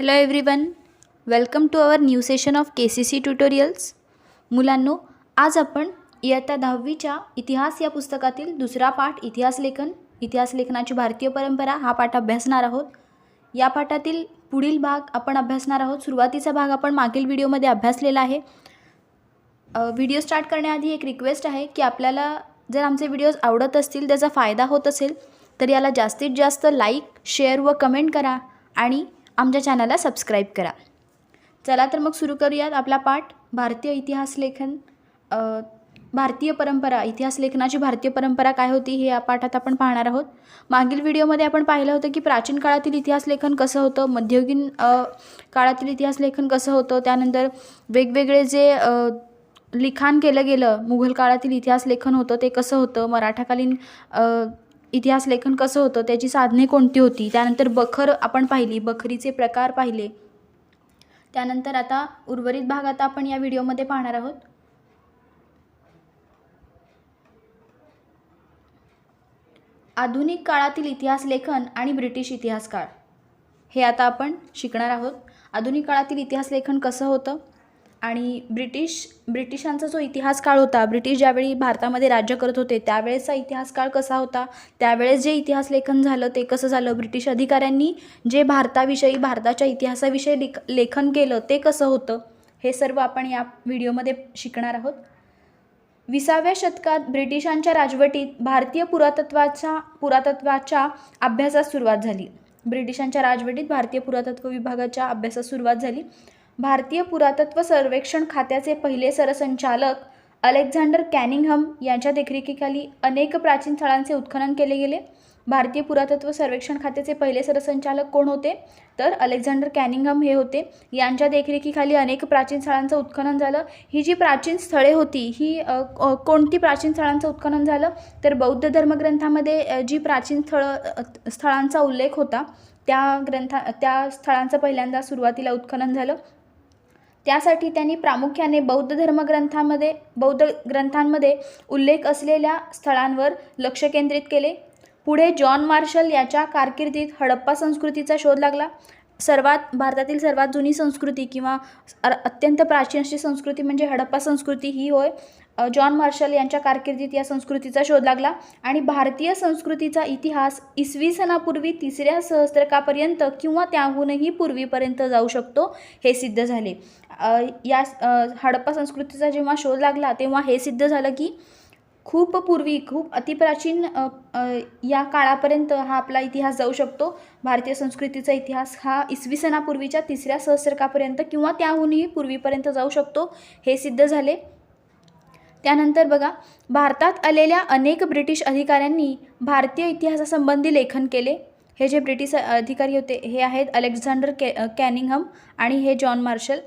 Hello everyone, welcome to our new session of KCC tutorials. मुलांनो, आज आपण इयत्ता 10वीच्या इतिहास या पुस्तकातील दुसरा पाठ इतिहास लेखनाची भारतीय परंपरा हा पाठ अभ्यासणार आहोत. या पाठातील पुढील भाग आपण अभ्यासणार आहोत. सुरुवातीचा भाग आपण मागील व्हिडिओमध्ये अभ्यासलेला आहे. व्हिडिओ स्टार्ट करण्याआधी एक रिक्वेस्ट आहे की आपल्याला जर आमचे व्हिडिओज आवडत असतील, त्याचा फायदा होत असेल तर याला जास्तीत जास्त लाईक, शेअर व कमेंट करा आणि आमच्या चॅनलला सबस्क्राईब करा. चला तर मग सुरू करूयात आपला पाठ. भारतीय परंपरा, इतिहास लेखनाची भारतीय परंपरा काय होती हे या पाठात आपण पाहणार आहोत. मागील व्हिडिओमध्ये आपण पाहिलं होतं की प्राचीन काळातील इतिहास लेखन कसं होतं, मध्ययुगीन काळातील इतिहास लेखन कसं होतं, त्यानंतर वेगवेगळे जे लिखाण केलं गेलं, मुघल काळातील इतिहास लेखन होतं ते कसं होतं, मराठाकालीन इतिहास लेखन कसं होतं, त्याची साधने कोणती होती, त्यानंतर बखर आपण पाहिली, बखरीचे प्रकार पाहिले. त्यानंतर आता उर्वरित भाग आता आपण या व्हिडिओमध्ये पाहणार आहोत. आधुनिक काळातील इतिहास लेखन आणि ब्रिटिश इतिहास काळ हे आता आपण शिकणार आहोत. आधुनिक काळातील इतिहास लेखन कसं होतं आणि ब्रिटिशांचा जो इतिहास काळ होता, ब्रिटिश ज्यावेळी भारतामध्ये राज्य करत होते त्यावेळेचा इतिहास काळ कसा होता, त्यावेळेस जे इतिहास लेखन झालं ते कसं झालं, ब्रिटिश अधिकाऱ्यांनी जे भारताविषयी, भारताच्या इतिहासाविषयी लेखन केलं ते कसं होतं, हे सर्व आपण या व्हिडिओमध्ये शिकणार आहोत. 20व्या शतकात ब्रिटिशांच्या राजवटीत भारतीय पुरातत्वाच्या अभ्यासास सुरुवात झाली. ब्रिटिशांच्या राजवटीत भारतीय पुरातत्व विभागाच्या अभ्यासास सुरुवात झाली. भारतीय पुरातत्व सर्वेक्षण खात्याचे पहिले सरसंचालक अलेक्झांडर कॅनिंघम यांच्या देखरेखीखाली अनेक प्राचीन स्थळांचे उत्खनन केले गेले. भारतीय पुरातत्व सर्वेक्षण खात्याचे पहिले सरसंचालक कोण होते तर अलेक्झांडर कॅनिंघम हे होते. यांच्या देखरेखीखाली अनेक प्राचीन स्थळांचं उत्खनन झालं. ही जी प्राचीन स्थळे होती ही कोणती प्राचीन स्थळांचं उत्खनन झालं तर बौद्ध धर्मग्रंथामध्ये जी प्राचीन स्थळांचा उल्लेख होता त्या स्थळांचं पहिल्यांदा सुरुवातीला उत्खनन झालं. त्यासाठी त्यांनी प्रामुख्याने बौद्ध ग्रंथांमध्ये उल्लेख असलेल्या स्थळांवर लक्ष केंद्रित केले. पुढे जॉन मार्शल याच्या कारकिर्दीत हडप्पा संस्कृतीचा शोध लागला. भारतातील सर्वात जुनी संस्कृती किंवा अत्यंत प्राचीन अशी संस्कृती म्हणजे हडप्पा संस्कृती ही होय. जॉन मार्शल यांच्या कारकिर्दीत या संस्कृतीचा शोध लागला आणि भारतीय संस्कृतीचा इतिहास इसवी सनापूर्वी 3ऱ्या सहस्त्रकापर्यंत किंवा त्याहूनही पूर्वीपर्यंत जाऊ शकतो हे सिद्ध झाले. या हडप्पा संस्कृतीचा जेव्हा शोध लागला तेव्हा हे सिद्ध झालं की खूप पूर्वी, खूप अतिप्राचीन या काळापर्यंत हा आपला इतिहास जाऊ शकतो. भारतीय संस्कृतीचा इतिहास हा इसवी सनापूर्वीच्या 3ऱ्या सहस्त्रकापर्यंत किंवा त्याहूनही पूर्वीपर्यंत जाऊ शकतो हे सिद्ध झाले. त्यानंतर बघा, भारतात आलेल्या अनेक ब्रिटिश अधिकाऱ्यांनी भारतीय इतिहासासंबंधी लेखन केले. हे जे ब्रिटिश अधिकारी होते हे आहेत अलेक्झांडर कॅनिंघम आणि हे जॉन मार्शल.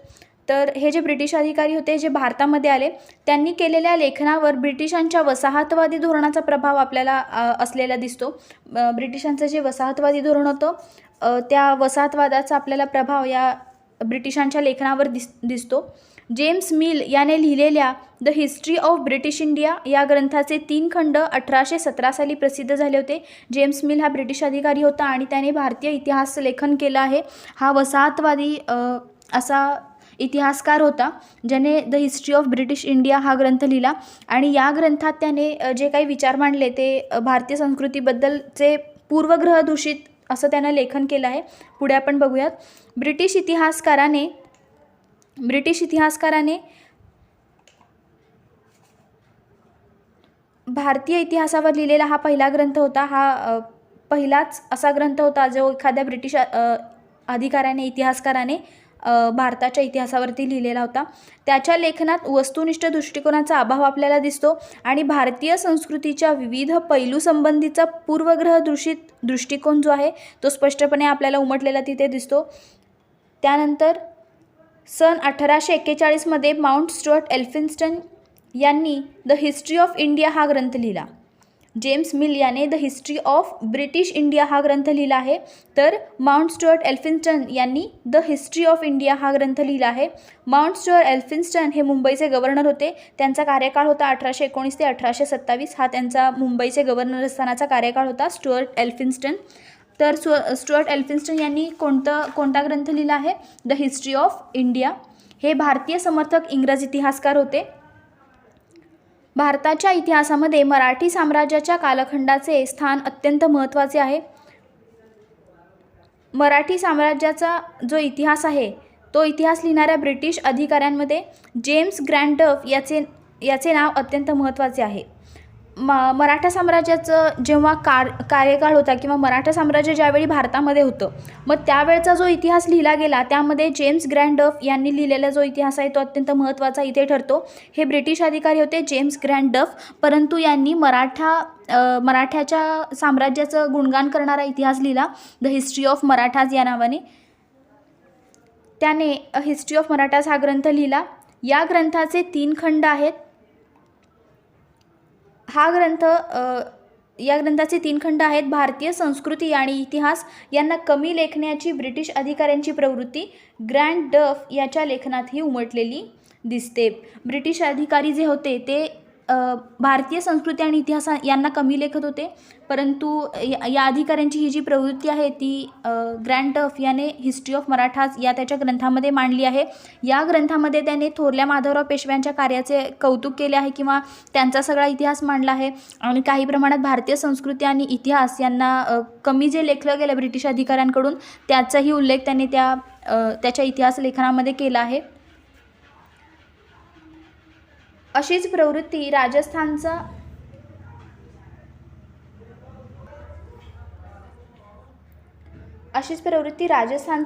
तर हे जे ब्रिटिश अधिकारी होते जे भारतामध्ये आले त्यांनी केलेल्या लेखनावर ब्रिटिशांच्या वसाहतवादी धोरणाचा प्रभाव आपल्याला असलेला दिसतो. ब्रिटिशांचं जे वसाहतवादी धोरण होतं त्या वसाहतवादाचा आपल्याला प्रभाव या ब्रिटिशांच्या लेखनावर दिसतो. जेम्स मिल याने लिहिलेल्या the history of British India या ग्रंथाचे 3 खंड 1817 साली प्रसिद्ध झाले होते. जेम्स मिल हा ब्रिटिश अधिकारी होता आणि त्याने भारतीय इतिहास लेखन केलं आहे. हा वसाहतवादी असा इतिहासकार होता ज्याने the history of British India हा ग्रंथ लिहिला आणि या ग्रंथात त्याने जे काही विचार मांडले ते भारतीय संस्कृतीबद्दलचे पूर्वग्रह दूषित असं त्यानं लेखन केलं आहे. पुढे आपण बघूयात. ब्रिटिश इतिहासकाराने भारतीय इतिहासावर लिहिलेला हा पहिला ग्रंथ होता. हा पहिलाच असा ग्रंथ होता जो एखाद्या ब्रिटिश अधिकाऱ्याने, इतिहासकाराने भारताच्या इतिहासावरती लिहिलेला होता. त्याच्या लेखनात वस्तुनिष्ठ दृष्टिकोनाचा अभाव आपल्याला दिसतो आणि भारतीय संस्कृतीच्या विविध पैलूसंबंधीचा पूर्वग्रह दूषित दृष्टिकोन जो आहे तो स्पष्टपणे आपल्याला उमटलेला तिथे दिसतो. त्यानंतर सन 1841 माउंट स्टुअर्ट एल्फिन्स्टन यांनी द हिस्ट्री ऑफ इंडिया हा ग्रंथ लिहिला. जेम्स मिल याने the history of British India हा ग्रंथ लिहिला आहे, तर माउंट स्टुअर्ट एल्फिन्स्टन यांनी द हिस्ट्री ऑफ इंडिया हा ग्रंथ लिहिला आहे. माउंट स्टुअर्ट एल्फिन्स्टन हे मुंबईचे गव्हर्नर होते. त्यांचा कार्यकाळ होता 1819 ते 1827. हा त्यांचा मुंबईचे गव्हर्नर असतानाचा कार्यकाळ होता स्टुअर्ट एल्फिन्स्टन. तर स्टुअर्ट एल्फिन्स्टन यांनी कोणता ग्रंथ लिहिला आहे? The history of India. हे भारतीय समर्थक इंग्रज इतिहासकार होते. भारताच्या इतिहासामध्ये मराठी साम्राज्याच्या कालखंडाचे स्थान अत्यंत महत्त्वाचे आहे. मराठी साम्राज्याचा जो इतिहास आहे तो इतिहास लिहिणाऱ्या ब्रिटिश अधिकाऱ्यांमध्ये जेम्स ग्रँड डफ याचे नाव अत्यंत महत्त्वाचे आहे. मराठा साम्राज्याचं जेव्हा कार्यकाळ होता किंवा मराठा साम्राज्य ज्यावेळी भारतामध्ये होतं, मग त्यावेळचा जो इतिहास लिहिला गेला त्यामध्ये जेम्स ग्रँड डफ यांनी लिहिलेला जो इतिहास आहे तो अत्यंत महत्त्वाचा इथे ठरतो. हे ब्रिटिश अधिकारी होते जेम्स ग्रँड डफ, परंतु यांनी मराठ्याच्या साम्राज्याचं गुणगान करणारा इतिहास लिहिला, द हिस्ट्री ऑफ मराठाज या नावाने. त्याने हिस्ट्री ऑफ मराठाज हा ग्रंथ लिहिला. या ग्रंथाचे 3 खंड आहेत. या ग्रंथाचे 3 खंड आहेत. भारतीय संस्कृती आणि इतिहास यांना कमी लेखण्याची ब्रिटिश अधिकाऱ्यांची प्रवृत्ती ग्रँड डफ याच्या लेखनातही उमटलेली दिसते. ब्रिटिश अधिकारी जे होते ते भारतीय संस्कृती आणि इतिहास यांना कमी लेखत होते, परंतु या अधिकाऱ्यांची ही जी प्रवृत्ती आहे ती ग्रँड डफ याने हिस्ट्री ऑफ मराठाज या त्याच्या ग्रंथामध्ये मांडली आहे. या ग्रंथामध्ये त्याने थोरल्या माधवराव पेशव्यांच्या कार्याचे कौतुक केले आहे किंवा त्यांचा सगळा इतिहास मांडला आहे आणि काही प्रमाणात भारतीय संस्कृती आणि इतिहास यांना कमी जे लेखलं गेलं ब्रिटिश अधिकाऱ्यांकडून त्याचाही उल्लेख त्यांनी त्याच्या इतिहास लेखनामध्ये केला आहे. अशीच प्रवृत्ती राजस्थानचा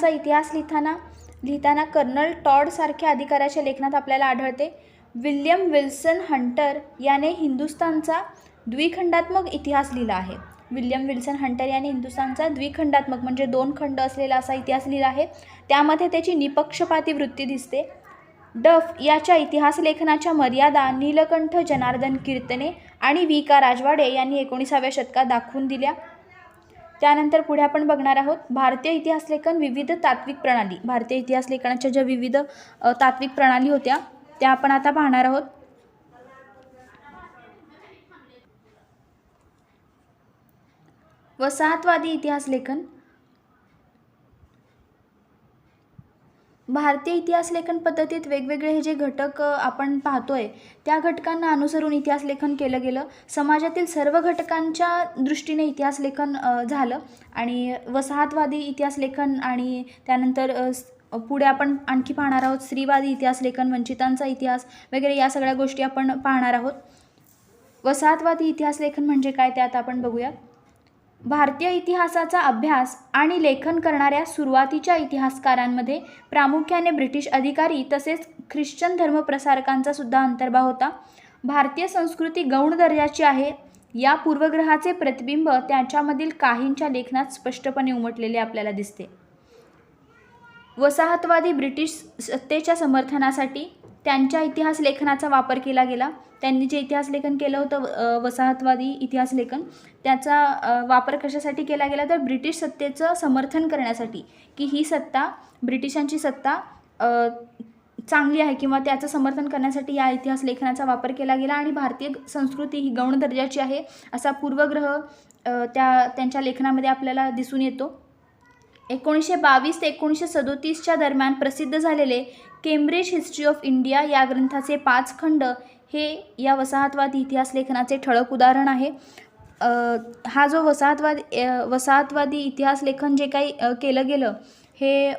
इतिहास लिहिताना कर्नल टॉड सारख्या अधिकाऱ्याच्या लेखनात आपल्याला आढळते. विल्यम विल्सन हंटर याने हिंदुस्थानचा द्विखंडात्मक इतिहास लिहिला आहे. विल्यम विल्सन हंटर याने हिंदुस्थानचा द्विखंडात्मक म्हणजे 2 खंड असलेला असा इतिहास लिहिला आहे. त्यामध्ये त्याची निपक्षपाती वृत्ती दिसते. डफ याच्या इतिहास लेखनाच्या मर्यादा नीलकंठ जनार्दन कीर्तने आणि V. का. राजवाडे यांनी 19व्या शतकात दाखवून दिल्या. त्यानंतर पुढे आपण बघणार आहोत भारतीय इतिहास लेखन विविध तात्विक प्रणाली. भारतीय इतिहास लेखनाच्या ज्या विविध तात्विक प्रणाली होत्या त्या आपण आता पाहणार आहोत. वसाहतवादी इतिहास लेखन. भारतीय इतिहास लेखन पद्धतीत वेगवेगळे हे जे घटक आपण पाहतोय त्या घटकांना अनुसरून इतिहास लेखन केलं गेलं. समाजातील सर्व घटकांच्या दृष्टीने इतिहास लेखन झालं आणि वसाहतवादी इतिहास लेखन आणि त्यानंतर पुढे आपण आणखी पाहणार आहोत स्त्रीवादी इतिहास लेखन, वंचितांचा इतिहास वगैरे या सगळ्या गोष्टी आपण पाहणार आहोत. वसाहतवादी इतिहास लेखन म्हणजे काय ते आता आपण बघूया. भारतीय इतिहासाचा अभ्यास आणि लेखन करणाऱ्या सुरुवातीच्या इतिहासकारांमध्ये प्रामुख्याने ब्रिटिश अधिकारी तसेच ख्रिश्चन धर्मप्रसारकांचा सुद्धा अंतर्भाव होता. भारतीय संस्कृती गौण दर्जाची आहे या पूर्वग्रहाचे प्रतिबिंब त्याच्यामधील काहींच्या लेखनात स्पष्टपणे उमटलेले आपल्याला दिसते. वसाहतवादी ब्रिटिश सत्तेच्या समर्थनासाठी त्यांच्या इतिहास लेखनाचा वापर केला गेला. त्यांनी जे इतिहास लेखन केलं होतं वसाहतवादी इतिहास लेखन त्याचा वापर कशासाठी केला गेला तर ब्रिटिश सत्तेचं समर्थन करण्यासाठी की ही सत्ता ब्रिटिशांची सत्ता चांगली आहे किंवा त्याचं समर्थन करण्यासाठी या इतिहास लेखनाचा वापर केला गेला आणि भारतीय संस्कृती ही गौण दर्जाची आहे असा पूर्वग्रह त्यांच्या लेखनामध्ये आपल्याला दिसून येतो. 1922 ते 1937च्या दरम्यान प्रसिद्ध झालेले केम्ब्रिज हिस्ट्री ऑफ इंडिया या ग्रंथाचे 5 खंड हे या वसाहतवादी इतिहास लेखनाचे ठळक उदाहरण आहे. हा जो वसाहतवादी इतिहास लेखन जे काही केलं गेलं हे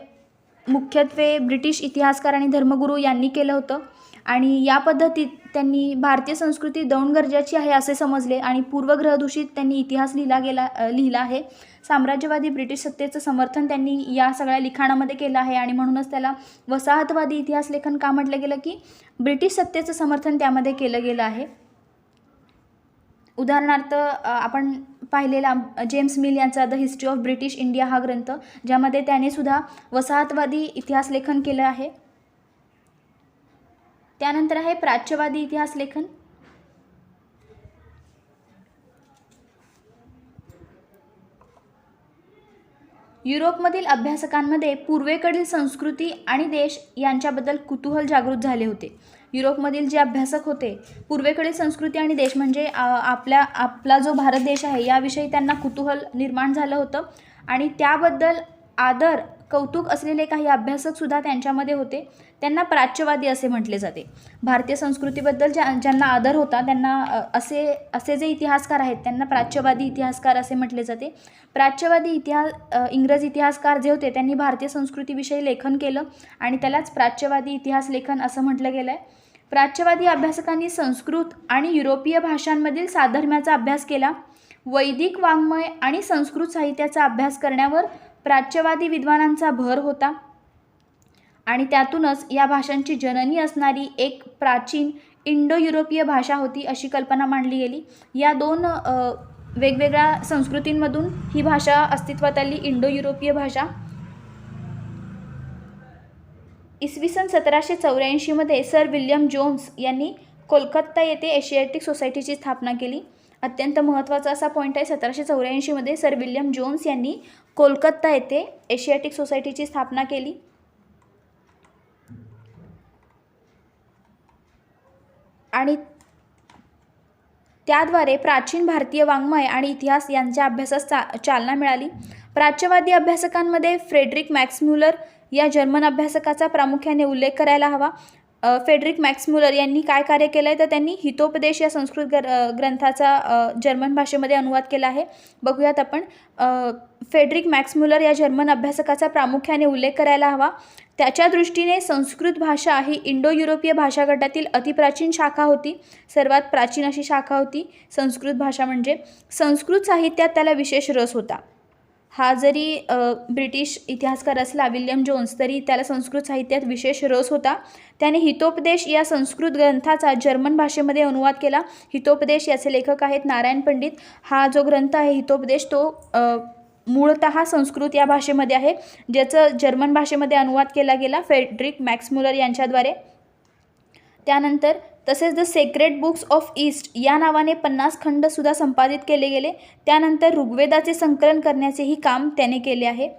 मुख्यत्वे ब्रिटिश इतिहासकार आणि धर्मगुरू यांनी केलं होतं आणि या पद्धतीत त्यांनी भारतीय संस्कृती गौण दर्जाची आहे असे समजले आणि पूर्वग्रहदूषित त्यांनी इतिहास लिहिला आहे. साम्राज्यवादी ब्रिटिश सत्तेचं समर्थन त्यांनी या सगळ्या लिखाणामध्ये केलं आहे आणि म्हणूनच त्याला वसाहतवादी इतिहास लेखन का म्हटलं गेलं की ब्रिटिश सत्तेचं समर्थन त्यामध्ये केलं गेलं आहे. उदाहरणार्थ आपण पाहिलेला जेम्स मिल यांचा the history of British India हा ग्रंथ ज्यामध्ये त्याने सुद्धा वसाहतवादी इतिहास लेखन केलं आहे. त्यानंतर आहे प्राच्यवादी इतिहास लेखन. युरोपमधील अभ्यासकांमध्ये पूर्वेकडील संस्कृती आणि देश यांच्याबद्दल कुतूहल जागृत झाले होते. युरोपमधील जे अभ्यासक होते पूर्वेकडील संस्कृती आणि देश म्हणजे आपला जो भारत देश आहे याविषयी त्यांना कुतूहल निर्माण झालं होतं आणि त्याबद्दल आदर कौतुक असलेले काही अभ्यासकसुद्धा त्यांच्यामध्ये होते. त्यांना प्राच्यवादी असे म्हटले जाते. भारतीय संस्कृतीबद्दल ज्यांना आदर होता त्यांना असे जे इतिहासकार आहेत त्यांना प्राच्यवादी इतिहासकार असे म्हटले जाते. प्राच्यवादी इंग्रज इतिहासकार जे होते त्यांनी भारतीय संस्कृतीविषयी लेखन केलं आणि त्यालाच प्राच्यवादी इतिहास लेखन असं म्हटलं गेलं आहे. प्राच्यवादी अभ्यासकांनी संस्कृत आणि युरोपीय भाषांमधील साधर्म्याचा अभ्यास केला. वैदिक वाङ्मय आणि संस्कृत साहित्याचा अभ्यास करण्यावर प्राच्यवादी विद्वानांचा भर होता आणि त्यातूनच या भाषांची जननी असणारी एक प्राचीन इंडो युरोपीय भाषा होती अशी कल्पना मांडली गेली. या दोन वेगवेगळ्या संस्कृतींमधून ही भाषा अस्तित्वात आली, इंडो युरोपीय भाषा. इसवी सन 1784 सर विल्यम जोन्स यांनी कोलकाता येथे एशियाटिक सोसायटीची स्थापना केली. अत्यंत महत्त्वाचा असा पॉईंट आहे. 1784 सर विल्यम जोन्स यांनी कोलकाता येथे एशियाटिक सोसायटीची स्थापना केली. आणि त्याद्वारे प्राचीन भारतीय वाङ्मय आणि इतिहास यांच्या अभ्यासास चालना मिळाली. प्राच्यवादी अभ्यासकांमध्ये फ्रेडरिक मॅक्स म्युलर या जर्मन अभ्यासकाचा प्रामुख्याने उल्लेख करायला हवा. फ्रेडरिक मॅक्स म्युलर यांनी काय कार्य केलं आहे तर त्यांनी हितोपदेश या संस्कृत ग्रंथाचा जर्मन भाषेमध्ये अनुवाद केला आहे. बघूयात आपण. फ्रेडरिक मॅक्स म्युलर या जर्मन अभ्यासकाचा प्रामुख्याने उल्लेख करायला हवा. त्याच्या दृष्टीने संस्कृत भाषा ही इंडो युरोपीय भाषा गटातील अतिप्राचीन शाखा होती. सर्वात प्राचीन अशी शाखा होती संस्कृत भाषा म्हणजे. संस्कृत साहित्यात त्याला विशेष रस होता. हा जरी ब्रिटिश इतिहासकार असला विल्यम जोन्स तरी त्याला संस्कृत साहित्यात विशेष रस होता. त्याने हितोपदेश या संस्कृत ग्रंथाचा जर्मन भाषेमध्ये अनुवाद केला. हितोपदेश याचे लेखक आहेत नारायण पंडित. हा जो ग्रंथ आहे हितोपदेश तो मूळतः संस्कृत या भाषेमध्ये आहे, ज्याचं जर्मन भाषेमध्ये अनुवाद केला गेला फ्रेडरिक मॅक्स म्युलर यांच्याद्वारे. त्यानंतर तसेच the sacred books of east या नावाने 50 खंडसुद्धा संपादित केले गेले. त्यानंतर ऋग्वेदाचे संकलन करण्याचेही काम त्याने केले आहे.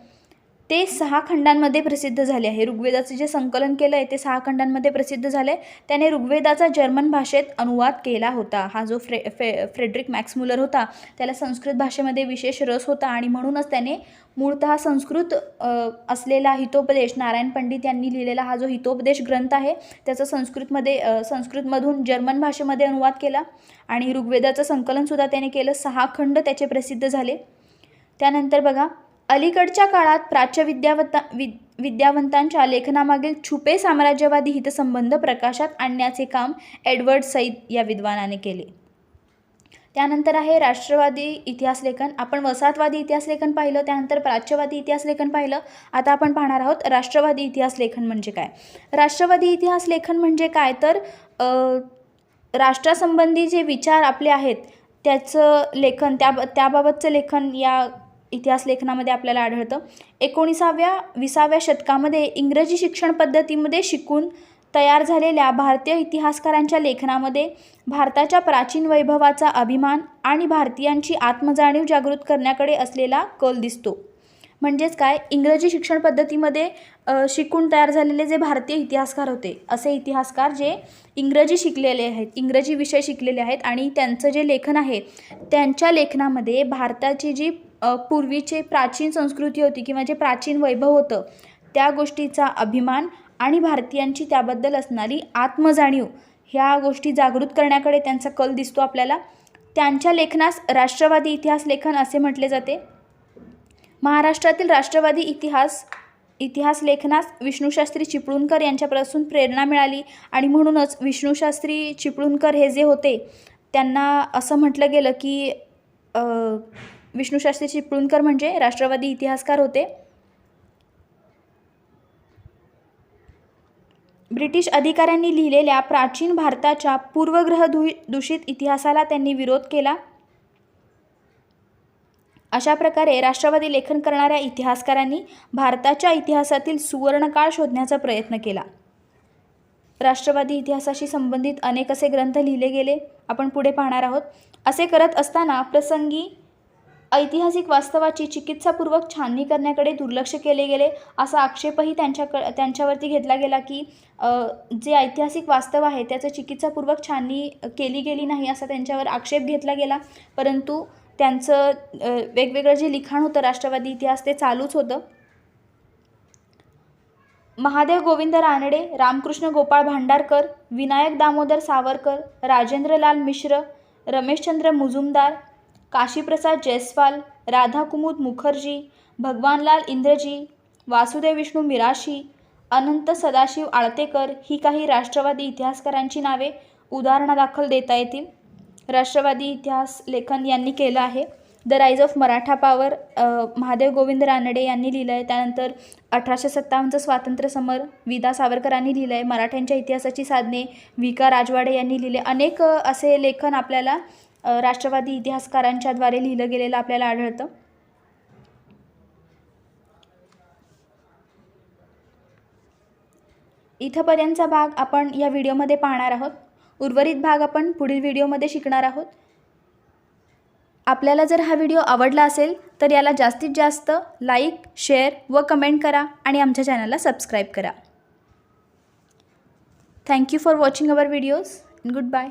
ते 6 खंडांमध्ये प्रसिद्ध झाले आहे. ऋग्वेदाचे जे संकलन केलं आहे ते 6 खंडांमध्ये प्रसिद्ध झाले. त्याने ऋग्वेदाचा जर्मन भाषेत अनुवाद केला होता. हा जो फ्रेडरिक मॅक्स म्युलर होता त्याला संस्कृत भाषेमध्ये विशेष रस होता आणि म्हणूनच त्याने मूळतः संस्कृत असलेला हितोपदेश नारायण पंडित यांनी लिहिलेला हा जो हितोपदेश ग्रंथ आहे त्याचा संस्कृतमधून जर्मन भाषेमध्ये अनुवाद केला आणि ऋग्वेदाचं संकलनसुद्धा त्याने केलं. 6 खंड त्याचे प्रसिद्ध झाले. त्यानंतर बघा, अलीकडच्या काळात प्राच्य विद्यावंतांच्या लेखनामागील छुपे साम्राज्यवादी हितसंबंध प्रकाशात आणण्याचे काम एडवर्ड सईद या विद्वानाने केले. त्यानंतर आहे राष्ट्रवादी इतिहास लेखन. आपण वसाहतवादी इतिहास लेखन पाहिलं, त्यानंतर प्राच्यवादी इतिहास लेखन पाहिलं. आता आपण पाहणार आहोत राष्ट्रवादी इतिहास लेखन म्हणजे काय. राष्ट्रवादी इतिहास लेखन म्हणजे काय तर राष्ट्रासंबंधी जे विचार आपले आहेत त्याचं लेखन, त्याबाबतचं लेखन या इतिहास लेखनामध्ये आपल्याला आढळतं. 19व्या-20व्या शतकामध्ये इंग्रजी शिक्षण पद्धतीमध्ये शिकून तयार झालेल्या भारतीय इतिहासकारांच्या लेखनामध्ये भारताच्या प्राचीन वैभवाचा अभिमान आणि भारतीयांची आत्मजाणीव जागृत करण्याकडे असलेला कल दिसतो. म्हणजेच काय, इंग्रजी शिक्षण पद्धतीमध्ये शिकून तयार झालेले जे भारतीय इतिहासकार होते, असे इतिहासकार जे इंग्रजी शिकलेले आहेत, इंग्रजी विषय शिकलेले आहेत आणि त्यांचं जे लेखन आहे त्यांच्या लेखनामध्ये भारताची जी पूर्वीचे प्राचीन संस्कृती होती किंवा जे प्राचीन वैभव होतं त्या गोष्टीचा अभिमान आणि भारतीयांची त्याबद्दल असणारी आत्मजाणीव ह्या गोष्टी जागृत करण्याकडे त्यांचा कल दिसतो आपल्याला. त्यांच्या लेखनास राष्ट्रवादी इतिहास लेखन असे म्हटले जाते. महाराष्ट्रातील राष्ट्रवादी इतिहास लेखनास विष्णुशास्त्री चिपळूणकर यांच्यापासून प्रेरणा मिळाली आणि म्हणूनच विष्णुशास्त्री चिपळूणकर हे जे होते त्यांना असं म्हटलं गेलं की विष्णुशास्त्री चिपळूणकर म्हणजे राष्ट्रवादी इतिहासकार होते. ब्रिटिश अधिकाऱ्यांनी लिहिलेल्या प्राचीन भारताच्या पूर्वग्रह दूषित इतिहासाला त्यांनी विरोध केला. अशा प्रकारे राष्ट्रवादी लेखन करणाऱ्या इतिहासकारांनी भारताच्या इतिहासातील सुवर्णकाळ शोधण्याचा प्रयत्न केला. राष्ट्रवादी इतिहासाशी संबंधित अनेक असे ग्रंथ लिहिले गेले, आपण पुढे पाहणार आहोत. असे करत असताना प्रसंगी ऐतिहासिक वास्तवाची चिकित्सापूर्वक छाननी करण्याकडे दुर्लक्ष केले गेले असा आक्षेपही त्यांच्यावरती घेतला गेला की जे ऐतिहासिक वास्तव आहे त्याचं चिकित्सापूर्वक छाननी केली गेली नाही असा त्यांच्यावर आक्षेप घेतला गेला. परंतु त्यांचं वेगवेगळं जे लिखाण होतं राष्ट्रवादी इतिहास ते चालूच होतं. महादेव गोविंद रानडे, रामकृष्ण गोपाळ भांडारकर, विनायक दामोदर सावरकर, राजेंद्रलाल मिश्र, रमेशचंद्र मुजुमदार, काशीप्रसाद जयस्वाल, राधाकुमुद मुखर्जी, भगवानलाल इंद्रजी, वासुदेव विष्णू मिराशी, अनंत सदाशिव आळतेकर ही काही राष्ट्रवादी इतिहासकारांची नावे उदाहरणादाखल देता येतील. राष्ट्रवादी इतिहास लेखन यांनी केलं आहे. The rise of Maratha power Mahadev Govind Ranade यांनी लिहिलं आहे. त्यानंतर 1857चं स्वातंत्र्य समर विदा सावरकरांनी लिहिलं आहे. मराठ्यांच्या इतिहासाची साधने विका राजवाडे यांनी लिहिले. अनेक असे लेखन आपल्याला राष्ट्रवादी इतिहासकारांच्याद्वारे लिहिलं गेलेलं आपल्याला आढळतं. इथंपर्यंतचा भाग आपण या व्हिडिओमध्ये पाहणार आहोत. उर्वरित भाग आपण पुढील व्हिडिओमध्ये शिकणार आहोत. आपल्याला जर हा व्हिडिओ आवडला असेल तर याला जास्तीत जास्त लाईक, शेअर व कमेंट करा आणि आमच्या चॅनलला सबस्क्राईब करा. Thank you for watching our videos. Good bye.